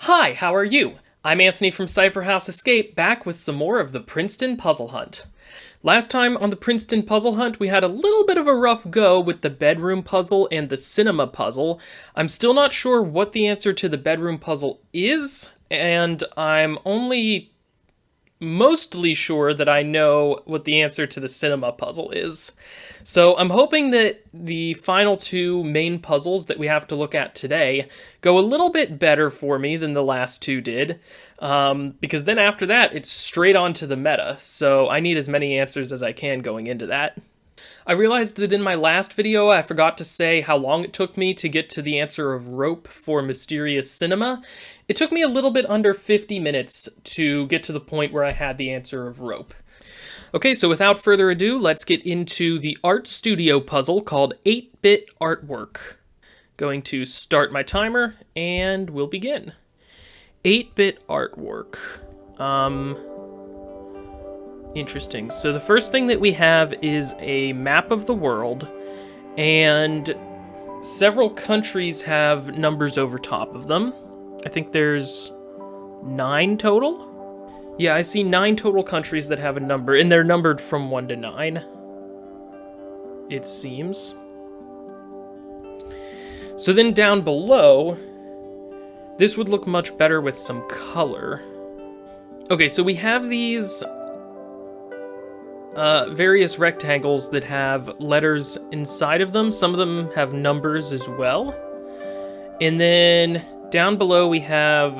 Hi, how are you? I'm Anthony from Cypher House Escape, back with some more of the Princeton Puzzle Hunt. Last time on the Princeton Puzzle Hunt, we had a little bit of a rough go with the bedroom puzzle and the cinema puzzle. I'm still not sure what the answer to the bedroom puzzle is, and I'm only mostly sure that I know what the answer to the cinema puzzle is. So I'm hoping that the final two main puzzles that we have to look at today go a little bit better for me than the last two did, because then after that it's straight on to the meta, so I need as many answers as I can going into that. I realized that in my last video I forgot to say how long it took me to get to the answer of rope for Mysterious Cinema. It took me a little bit under 50 minutes to get to the point where I had the answer of rope. Okay, so without further ado, let's get into the art studio puzzle called 8-Bit Artwork. Going to start my timer, and we'll begin. 8-Bit Artwork. Interesting. So the first thing that we have is a map of the world, and several countries have numbers over top of them. I think there's 9 total? Yeah, I see 9 total countries that have a number, and they're numbered from 1 to 9, it seems. So then down below, this would look much better with some color. Okay, so we have these various rectangles that have letters inside of them. Some of them have numbers as well. And then down below we have,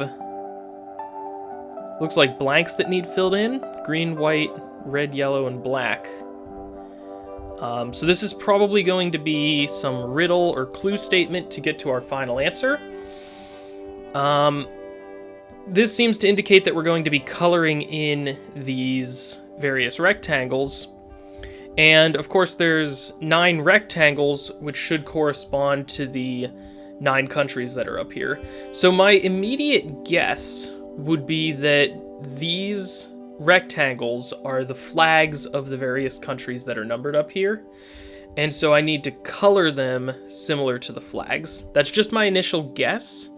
looks like blanks that need filled in. Green, white, red, yellow, and black. So this is probably going to be some riddle or clue statement to get to our final answer. This seems to indicate that we're going to be coloring in these various rectangles. And of course there's 9 rectangles, which should correspond to the 9 countries that are up here. So my immediate guess would be that these rectangles are the flags of the various countries that are numbered up here. And so I need to color them similar to the flags. That's just my initial guess.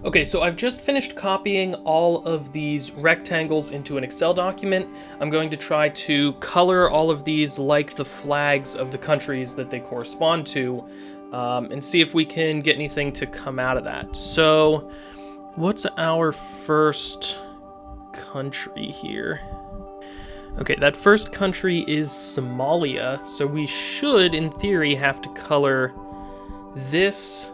Okay, so I've just finished copying all of these rectangles into an Excel document. I'm going to try to color all of these like the flags of the countries that they correspond to, and see if we can get anything to come out of that. So, what's our first country here? Okay, that first country is Somalia, so we should, in theory, have to color this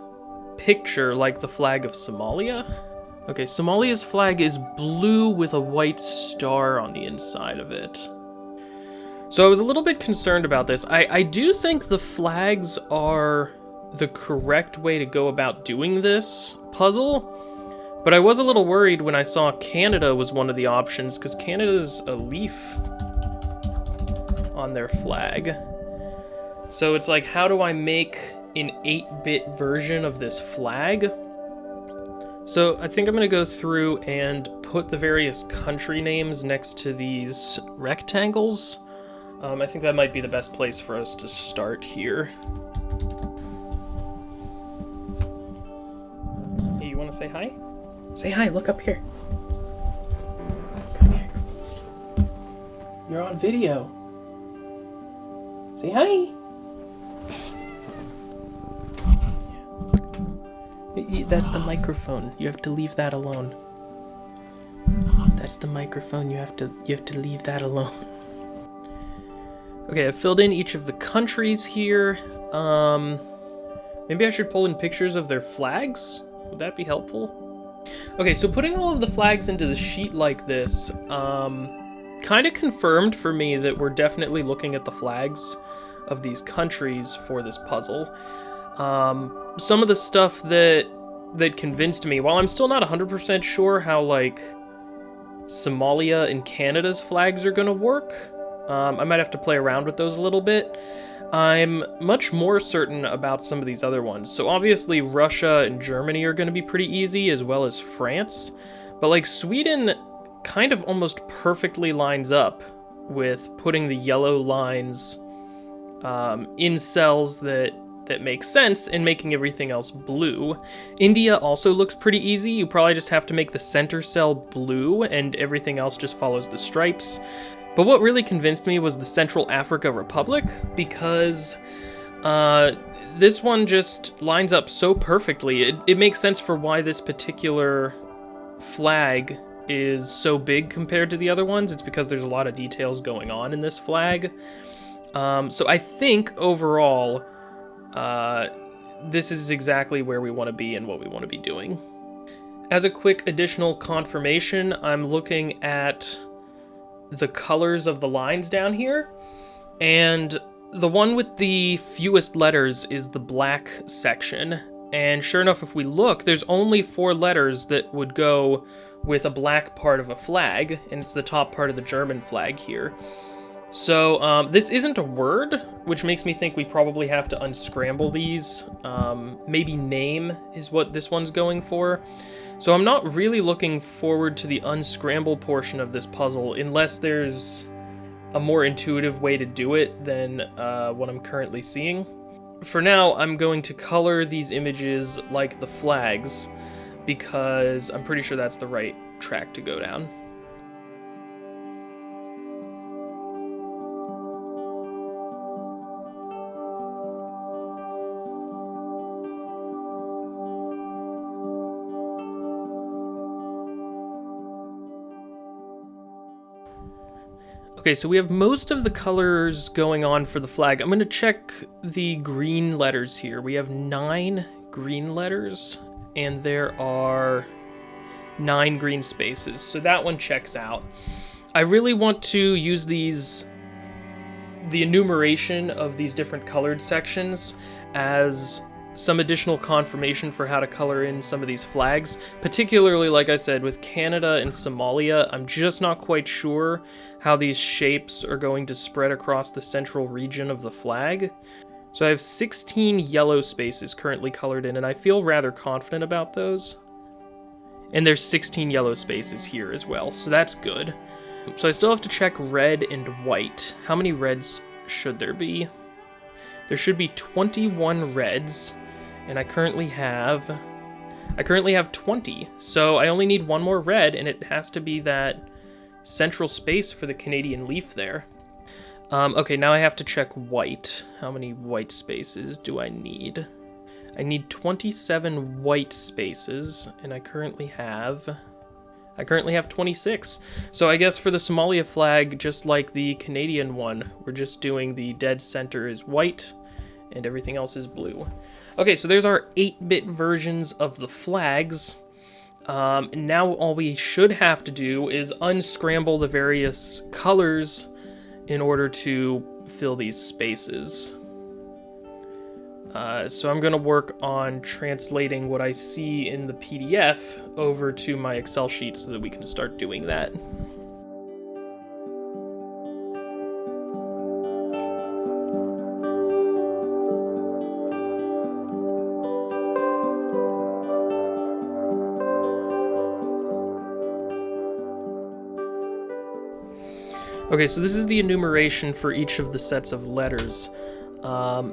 picture like the flag of Somalia. Okay, Somalia's flag is blue with a white star on the inside of it. So I was a little bit concerned about this. I do think the flags are the correct way to go about doing this puzzle, but I was a little worried when I saw Canada was one of the options, because Canada's a leaf on their flag. So it's like, how do I make an 8-bit version of this flag? So I think I'm going to go through and put the various country names next to these rectangles. I think that might be the best place for us to start here. Hey, you want to say hi? Say hi, look up here. Come here. You're on video. Say hi. That's the microphone. You have to leave that alone. That's the microphone. You have to leave that alone. Okay, I've filled in each of the countries here. Maybe I should pull in pictures of their flags? Would that be helpful? Okay, so putting all of the flags into the sheet like this, kind of confirmed for me that we're definitely looking at the flags of these countries for this puzzle. Some of the stuff that convinced me, while I'm still not 100% sure how, like, Somalia and Canada's flags are gonna work, I might have to play around with those a little bit. I'm much more certain about some of these other ones. So obviously Russia and Germany are gonna be pretty easy, as well as France. But, like, Sweden kind of almost perfectly lines up with putting the yellow lines in cells that that makes sense in making everything else blue. India also looks pretty easy. You probably just have to make the center cell blue and everything else just follows the stripes. But what really convinced me was the Central Africa Republic, because this one just lines up so perfectly. It makes sense for why this particular flag is so big compared to the other ones. It's because there's a lot of details going on in this flag. So I think overall, this is exactly where we want to be and what we want to be doing. As a quick additional confirmation, I'm looking at the colors of the lines down here, and the one with the fewest letters is the black section. And sure enough, if we look, there's only 4 letters that would go with a black part of a flag, and it's the top part of the German flag here. So this isn't a word, which makes me think we probably have to unscramble these. Maybe name is what this one's going for. So I'm not really looking forward to the unscramble portion of this puzzle unless there's a more intuitive way to do it than what I'm currently seeing. For now, I'm going to color these images like the flags because I'm pretty sure that's the right track to go down. Okay, so we have most of the colors going on for the flag. I'm going to check the green letters here. We have 9 green letters, and there are 9 green spaces, so that one checks out. I really want to use the enumeration of these different colored sections as some additional confirmation for how to color in some of these flags, particularly, like I said, with Canada and Somalia. I'm just not quite sure how these shapes are going to spread across the central region of the flag. So I have 16 yellow spaces currently colored in, and I feel rather confident about those. And there's 16 yellow spaces here as well, so that's good. So I still have to check red and white. How many reds should there be? There should be 21 reds, and I currently have 20. So I only need one more red, and it has to be that central space for the Canadian leaf there. Okay, now I have to check white. How many white spaces do I need? I need 27 white spaces, and I currently have 26. So I guess for the Somalia flag, just like the Canadian one, we're just doing the dead center is white, and everything else is blue. Okay, so there's our 8-bit versions of the flags. Now all we should have to do is unscramble the various colors in order to fill these spaces. So I'm going to work on translating what I see in the PDF over to my Excel sheet so that we can start doing that. Okay, so this is the enumeration for each of the sets of letters.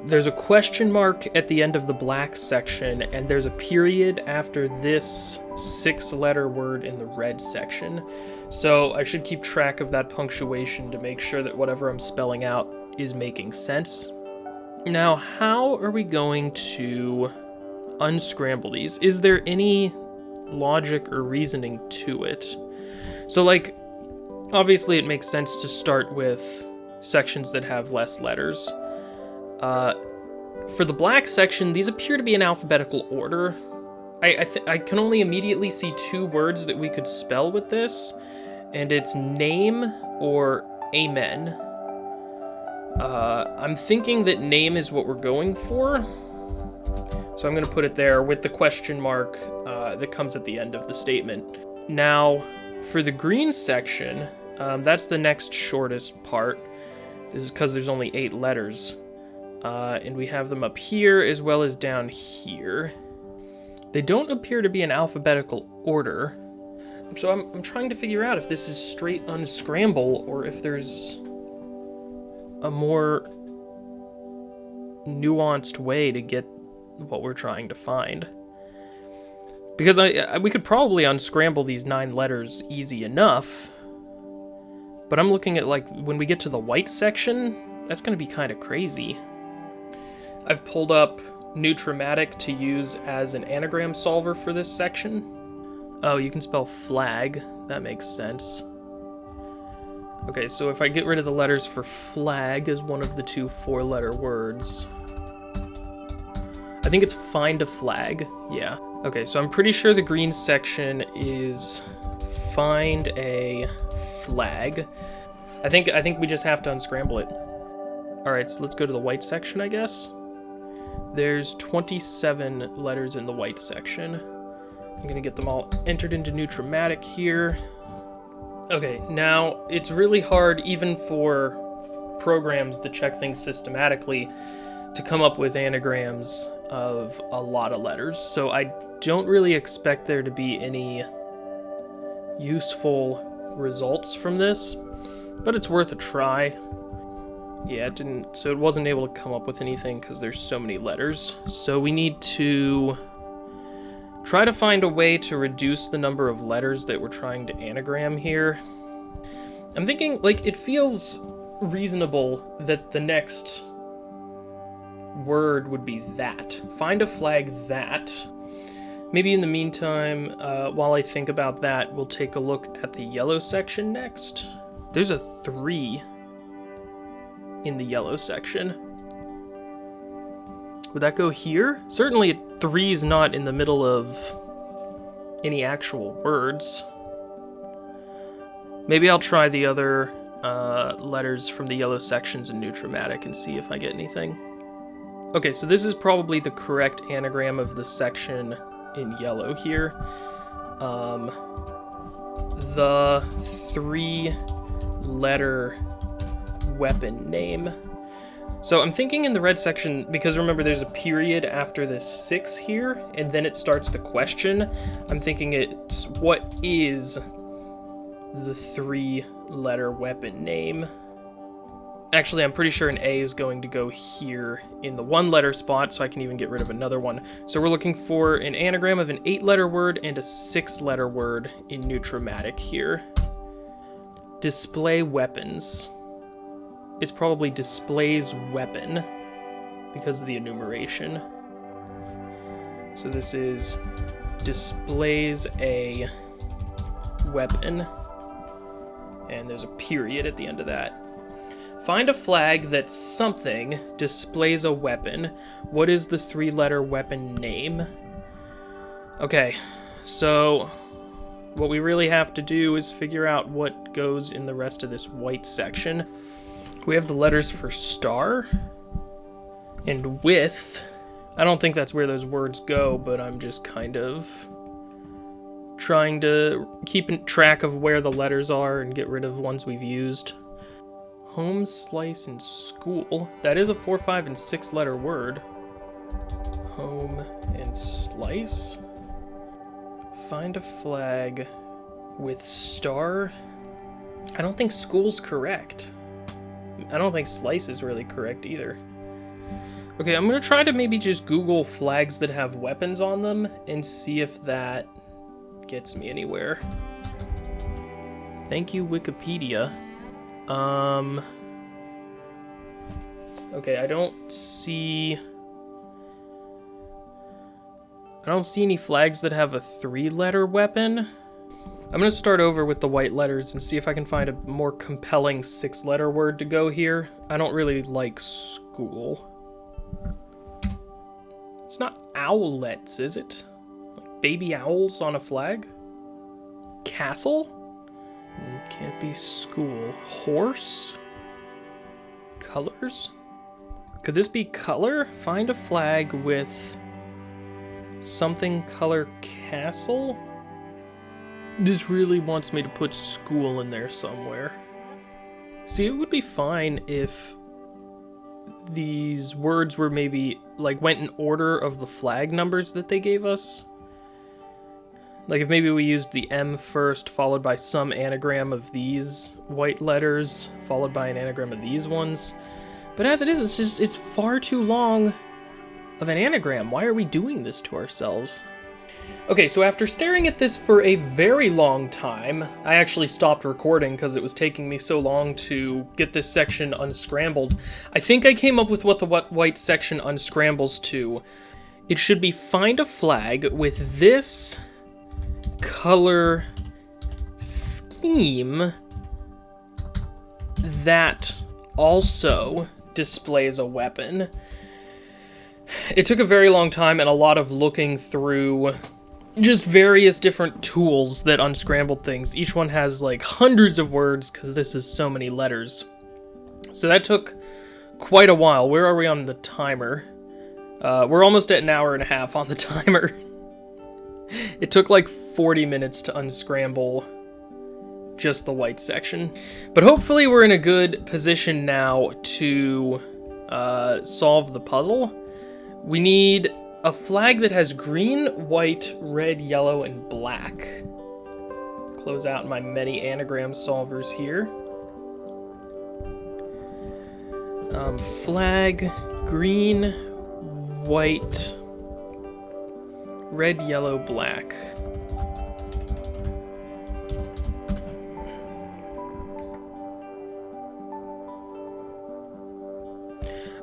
There's a question mark at the end of the black section, and there's a period after this 6-letter word in the red section. So I should keep track of that punctuation to make sure that whatever I'm spelling out is making sense. Now, how are we going to unscramble these? Is there any logic or reasoning to it? So, like, obviously it makes sense to start with sections that have less letters. For the black section, these appear to be in alphabetical order. I can only immediately see 2 words that we could spell with this, and it's name or amen. I'm thinking that name is what we're going for, so I'm going to put it there with the question mark that comes at the end of the statement. Now, for the green section, that's the next shortest part, because there's only 8 letters. And we have them up here as well as down here. They don't appear to be in alphabetical order. So I'm trying to figure out if this is straight unscramble or if there's a more nuanced way to get what we're trying to find. Because we could probably unscramble these 9 letters easy enough, but I'm looking at, like, when we get to the white section, that's going to be kind of crazy. I've pulled up Nurikabe to use as an anagram solver for this section. Oh, you can spell flag. That makes sense. Okay, so if I get rid of the letters for flag as one of the 2 4-letter words, I think it's find a flag. Yeah. Okay, so I'm pretty sure the green section is find a flag. I think we just have to unscramble it. All right, so let's go to the white section, I guess. There's 27 letters in the white section. I'm gonna get them all entered into Nurikabe here. Okay, now it's really hard, even for programs that check things systematically, to come up with anagrams of a lot of letters. So I don't really expect there to be any useful results from this, but it's worth a try. Yeah, it wasn't able to come up with anything because there's so many letters. So we need to try to find a way to reduce the number of letters that we're trying to anagram here. I'm thinking, like, it feels reasonable that the next word would be that. Find a flag that. Maybe in the meantime, while I think about that, we'll take a look at the yellow section next. There's a 3 in the yellow section. Would that go here? Certainly a 3 is not in the middle of any actual words. Maybe I'll try the other letters from the yellow sections in Nurikabe and see if I get anything. Okay, so this is probably the correct anagram of the section in yellow here. The 3-letter weapon name. So I'm thinking in the red section, because remember there's a period after this 6 here, and then it starts the question. I'm thinking it's, what is the 3-letter weapon name? Actually, I'm pretty sure an A is going to go here in the 1-letter spot, so I can even get rid of another one. So we're looking for an anagram of an 8-letter word and a 6-letter word in Nurikabe here. Display weapons. It's probably displays weapon because of the enumeration. So this is displays a weapon, and there's a period at the end of that. Find a flag that something displays a weapon. What is the 3-letter weapon name? Okay, so what we really have to do is figure out what goes in the rest of this white section. We have the letters for star and with. I don't think that's where those words go, but I'm just kind of trying to keep track of where the letters are and get rid of ones we've used. Home, slice, and school. That is a 4, 5, and 6-letter word. Home and slice. Find a flag with star. I don't think school's correct. I don't think slice is really correct either. Okay, I'm gonna try to maybe just Google flags that have weapons on them and see if that gets me anywhere. Thank you, Wikipedia. Okay, I don't see any flags that have a 3-letter weapon. I'm gonna start over with the white letters and see if I can find a more compelling 6-letter word to go here. I don't really like school. It's not owlets, is it? Like baby owls on a flag? Castle? Can't be school. Horse? Colors? Could this be color? Find a flag with something color castle? This really wants me to put school in there somewhere. See, it would be fine if these words were maybe, like, went in order of the flag numbers that they gave us. Like, if maybe we used the M first, followed by some anagram of these white letters, followed by an anagram of these ones. But as it is, it's far too long of an anagram. Why are we doing this to ourselves? Okay, so after staring at this for a very long time, I actually stopped recording because it was taking me so long to get this section unscrambled. I think I came up with what the white section unscrambles to. It should be find a flag with this color scheme that also displays a weapon. It took a very long time and a lot of looking through just various different tools that unscrambled things. Each one has like hundreds of words because this is so many letters. So that took quite a while. Where are we on the timer? We're almost at an hour and a half on the timer. It took like 40 minutes to unscramble just the white section. But hopefully we're in a good position now to solve the puzzle. We need a flag that has green, white, red, yellow, and black. Close out my many anagram solvers here. Flag, green, white, red, yellow, black.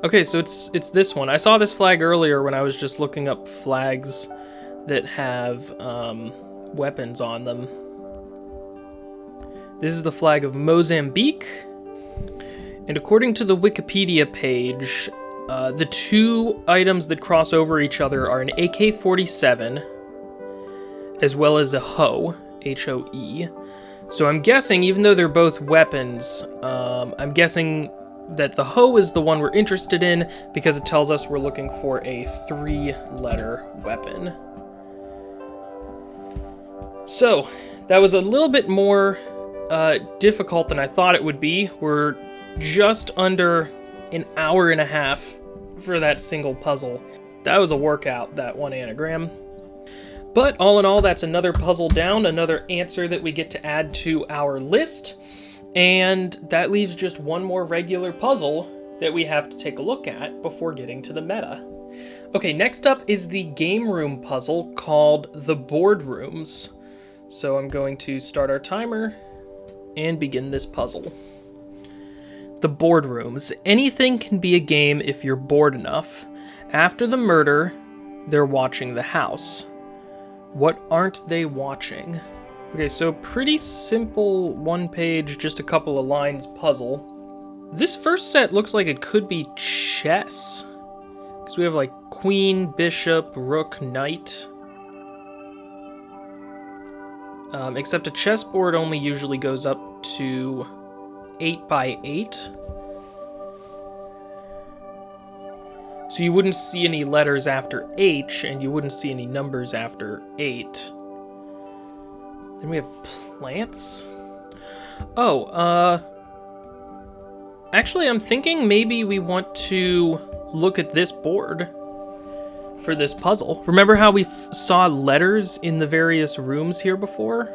Okay, so it's this one. I saw this flag earlier when I was just looking up flags that have weapons on them. This is the flag of Mozambique. And according to the Wikipedia page, the two items that cross over each other are an AK-47 as well as a hoe, H-O-E. So I'm guessing, even though they're both weapons, I'm guessing that the hoe is the one we're interested in because it tells us we're looking for a 3-letter weapon. So that was a little bit more difficult than I thought it would be. We're just under an hour and a half for that single puzzle. That was a workout, that one anagram. But all in all, that's another puzzle down, another answer that we get to add to our list. And that leaves just one more regular puzzle that we have to take a look at before getting to the meta. Okay, next up is the game room puzzle called the Boardrooms. So I'm going to start our timer and begin this puzzle. The Boardrooms. Anything can be a game if you're bored enough. After the murder, they're watching the house. What aren't they watching? Okay, so pretty simple one-page, just a couple of lines puzzle. This first set looks like it could be chess. Because we have like queen, bishop, rook, knight. Except a chessboard only usually goes up to 8 by 8. So you wouldn't see any letters after H, and you wouldn't see any numbers after 8. Then we have plants. Oh, actually I'm thinking maybe we want to look at this board for this puzzle. Remember how we saw letters in the various rooms here before?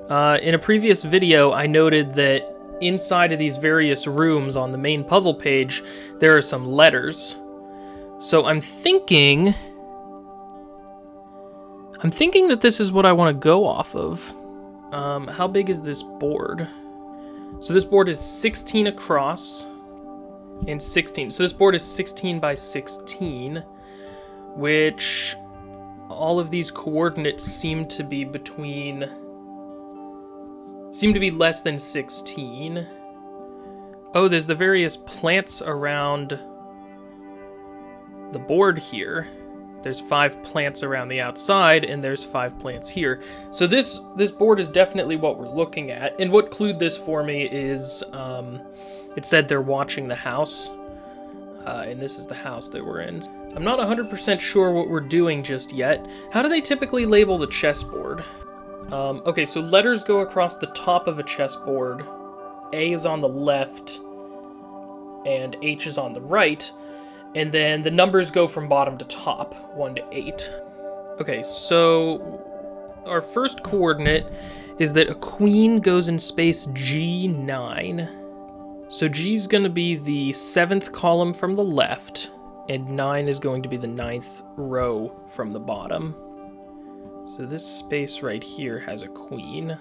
In a previous video, I noted that inside of these various rooms on the main puzzle page, there are some letters. So I'm thinking that this is what I want to go off of. How big is this board? So this board is 16 across and 16. So this board is 16 by 16, which all of these coordinates seem to be less than 16. Oh, there's the various plants around the board here. There's 5 plants around the outside, and there's 5 plants here. So this board is definitely what we're looking at. And what clued this for me is, it said they're watching the house. And this is the house that we're in. I'm not 100% sure what we're doing just yet. How do they typically label the chessboard? Okay, so letters go across the top of a chessboard. A is on the left, and H is on the right. And then the numbers go from bottom to top, 1 to 8. Okay, so our first coordinate is that a queen goes in space G9. So G's going to be the 7th column from the left, and 9 is going to be the 9th row from the bottom. So this space right here has a queen.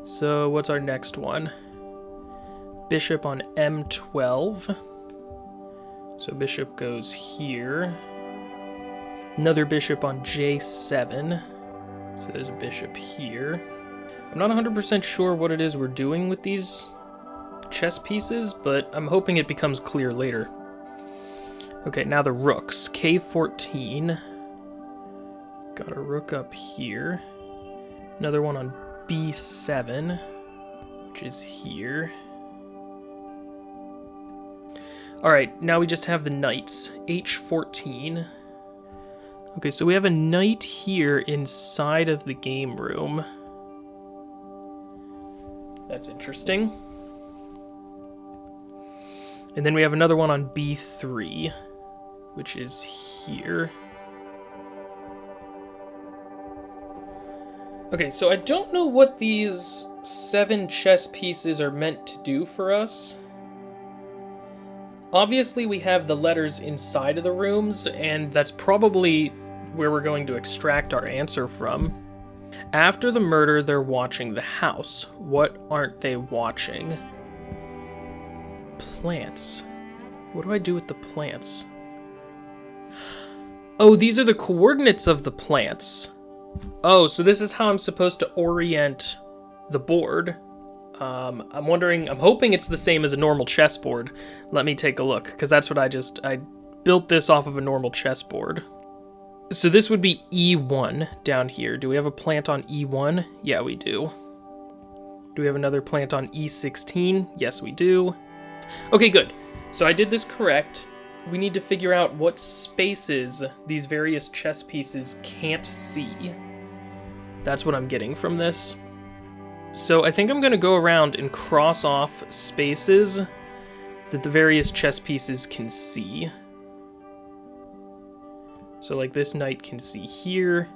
So what's our next one? Bishop on M12. So bishop goes here. Another bishop on J7. So there's a bishop here. I'm not 100% sure what it is we're doing with these chess pieces, but I'm hoping it becomes clear later. Okay, now the rooks. K14. Got a rook up here. Another one on B7, which is here. Alright, now we just have the knights. H14. Okay, so we have a knight here inside of the game room. That's interesting. And then we have another one on B3, which is here. Okay, so I don't know what these 7 chess pieces are meant to do for us. Obviously, we have the letters inside of the rooms, and that's probably where we're going to extract our answer from. After the murder, they're watching the house. What aren't they watching? Plants. What do I do with the plants? Oh, these are the coordinates of the plants. Oh, so this is how I'm supposed to orient the board. I'm hoping it's the same as a normal chessboard. Let me take a look, because that's what I built this off of a normal chessboard. So this would be E1 down here. Do we have a plant on E1? Yeah, we do. Do we have another plant on E16? Yes, we do. Okay, good. So I did this correct. We need to figure out what spaces these various chess pieces can't see. That's what I'm getting from this. So I think I'm going to go around and cross off spaces that the various chess pieces can see. So like this knight can see here,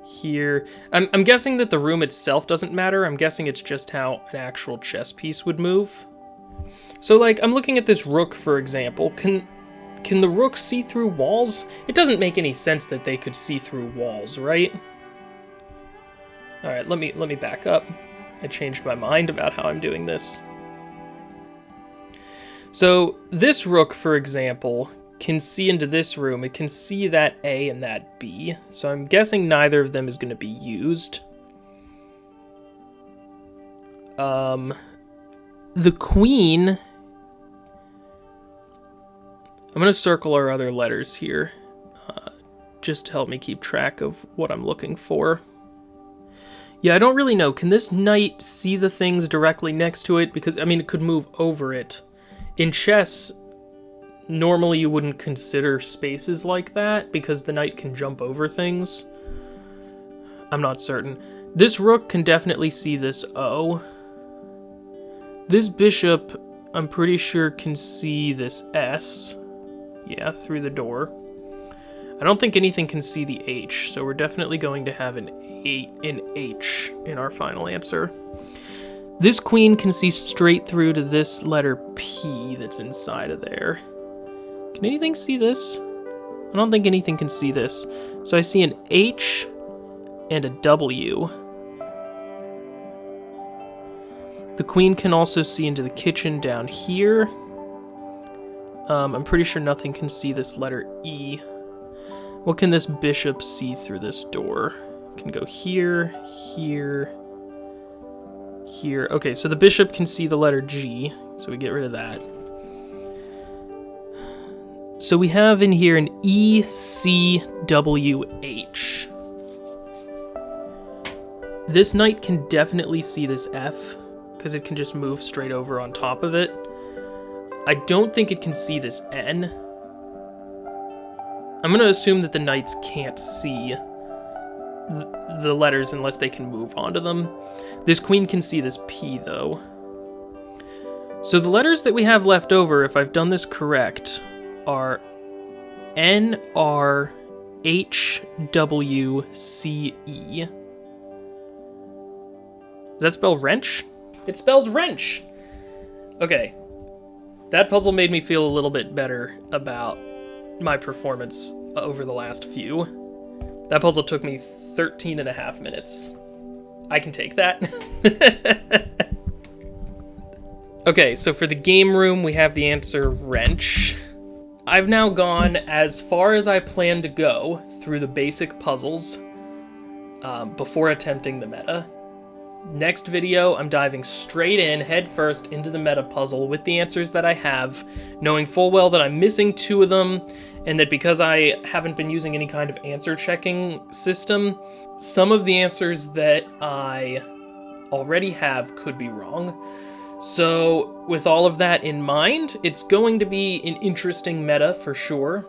here. I'm guessing that the room itself doesn't matter. I'm guessing it's just how an actual chess piece would move. So like I'm looking at this rook, for example. Can the rook see through walls? It doesn't make any sense that they could see through walls, right? All right, let me back up. I changed my mind about how I'm doing this. So this rook, for example, can see into this room. It can see that A and that B. So I'm guessing neither of them is going to be used. The queen... I'm going to circle our other letters here, just to help me keep track of what I'm looking for. Yeah, I don't really know. Can this knight see the things directly next to it? Because, I mean, it could move over it. In chess, normally you wouldn't consider spaces like that, because the knight can jump over things. I'm not certain. This rook can definitely see this O. This bishop, I'm pretty sure, can see this S. Yeah, through the door. I don't think anything can see the H, so we're definitely going to have an H in our final answer. This queen can see straight through to this letter P that's inside of there. Can anything see this? I don't think anything can see this. So I see an H and a W. The queen can also see into the kitchen down here. I'm pretty sure nothing can see this letter E. What can this bishop see through this door? It can go here, here, here. Okay, so the bishop can see the letter G, so we get rid of that. So we have in here an E, C, W, H. This knight can definitely see this F, because it can just move straight over on top of it. I don't think it can see this N. I'm going to assume that the knights can't see the letters unless they can move onto them. This queen can see this P, though. So the letters that we have left over, if I've done this correct, are N, R, H, W, C, E. Does that spell wrench? It spells wrench! Okay. That puzzle made me feel a little bit better about my performance over the last few. That puzzle took me 13 and a half minutes. I can take that. Okay, so for the game room, we have the answer wrench. I've now gone as far as I plan to go through the basic puzzles before attempting the meta. Next video, I'm diving straight in, head first, into the meta puzzle with the answers that I have, knowing full well that I'm missing 2 of them, and that because I haven't been using any kind of answer checking system, some of the answers that I already have could be wrong. So with all of that in mind, it's going to be an interesting meta for sure.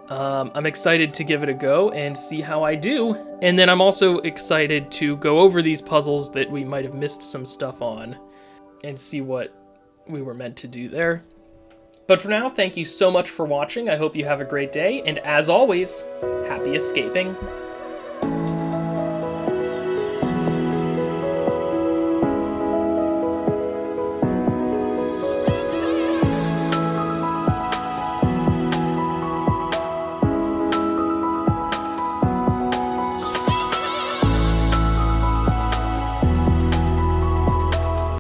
I'm excited to give it a go and see how I do. And then I'm also excited to go over these puzzles that we might have missed some stuff on and see what we were meant to do there. But for now, thank you so much for watching. I hope you have a great day. And as always, happy escaping.